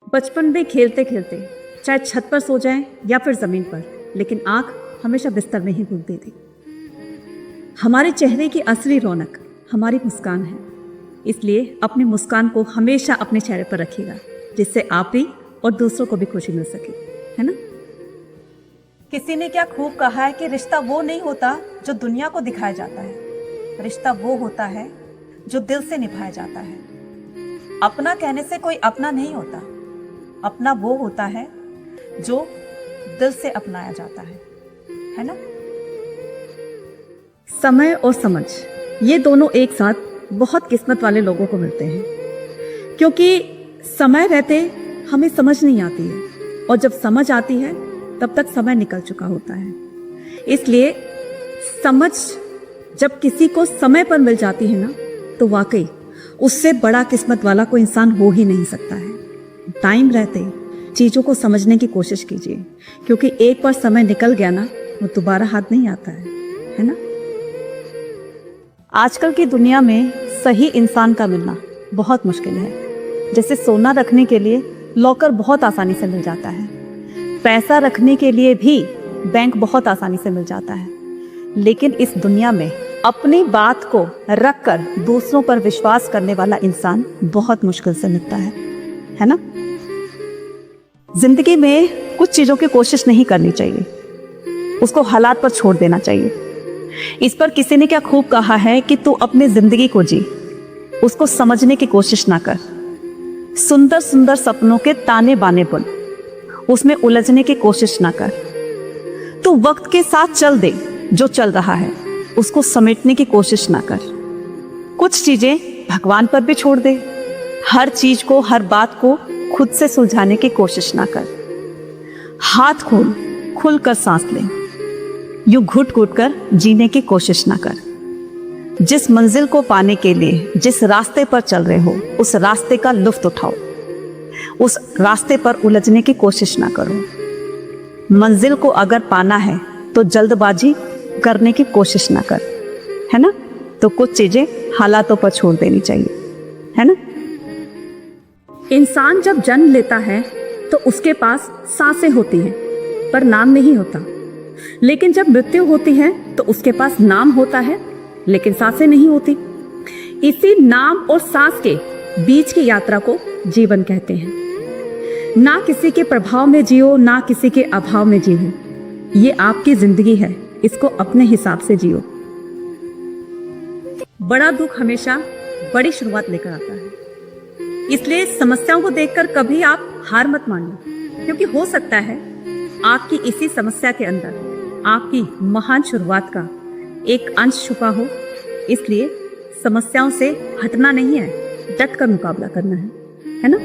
बचपन में खेलते खेलते चाहे छत पर सो जाएं या फिर जमीन पर, लेकिन आंख हमेशा बिस्तर में ही घूमती थी। हमारे चेहरे की असली रौनक हमारी मुस्कान है, इसलिए अपनी मुस्कान को हमेशा अपने चेहरे पर रखिएगा, जिससे आप भी और दूसरों को भी खुशी मिल सके, है ना। किसी ने क्या खूब कहा है कि रिश्ता वो नहीं होता जो दुनिया को दिखाया जाता है, रिश्ता वो होता है जो दिल से निभाया जाता है। अपना कहने से कोई अपना नहीं होता, अपना वो होता है जो दिल से अपनाया जाता है ना। समय और समझ, ये दोनों एक साथ बहुत किस्मत वाले लोगों को मिलते हैं, क्योंकि समय रहते हमें समझ नहीं आती है और जब समझ आती है तब तक समय निकल चुका होता है। इसलिए समझ जब किसी को समय पर मिल जाती है ना, तो वाकई उससे बड़ा किस्मत वाला कोई इंसान हो ही नहीं सकता है। टाइम रहते चीज़ों को समझने की कोशिश कीजिए, क्योंकि एक बार समय निकल गया ना, वो दोबारा हाथ नहीं आता है ना। आजकल की दुनिया में सही इंसान का मिलना बहुत मुश्किल है। जैसे सोना रखने के लिए लॉकर बहुत आसानी से मिल जाता है, पैसा रखने के लिए भी बैंक बहुत आसानी से मिल जाता है, लेकिन इस दुनिया में अपनी बात को रखकर दूसरों पर विश्वास करने वाला इंसान बहुत मुश्किल से मिलता है ना। जिंदगी में कुछ चीज़ों की कोशिश नहीं करनी चाहिए, उसको हालात पर छोड़ देना चाहिए। इस पर किसी ने क्या खूब कहा है कि तू अपनी जिंदगी को जी, उसको समझने की कोशिश ना कर। सुंदर सुंदर सपनों के ताने बाने बुन, उसमें उलझने की कोशिश ना कर। तू वक्त के साथ चल दे, जो चल रहा है उसको समेटने की कोशिश ना कर। कुछ चीजें भगवान पर भी छोड़ दे। हर चीज को, हर बात को खुद से सुलझाने की कोशिश ना कर। हाथ खोल, खुल कर सांस ले, यूं घुट घुट कर जीने की कोशिश ना कर। जिस मंजिल को पाने के लिए जिस रास्ते पर चल रहे हो, उस रास्ते का लुत्फ उठाओ, उस रास्ते पर उलझने की कोशिश ना करो। मंजिल को अगर पाना है तो जल्दबाजी करने की कोशिश ना कर, है ना। तो कुछ चीजें हालातों पर छोड़ देनी चाहिए, है ना। इंसान जब जन्म लेता है तो उसके पास सांसें होती हैं पर नाम नहीं होता, लेकिन जब मृत्यु होती है तो उसके पास नाम होता है लेकिन सांसें नहीं होती। इसी नाम और सांस के बीच की यात्रा को जीवन कहते हैं। ना किसी के प्रभाव में जियो, ना किसी के अभाव में जियो। ये आपकी जिंदगी है, इसको अपने हिसाब से जियो। बड़ा दुख हमेशा बड़ी शुरुआत लेकर आता है, इसलिए समस्याओं को देखकर कभी आप हार मत मानिए, क्योंकि हो सकता है आपकी इसी समस्या के अंदर आपकी महान शुरुआत का एक अंश छुपा हो। इसलिए समस्याओं से हटना नहीं है, डट कर मुकाबला करना है ना।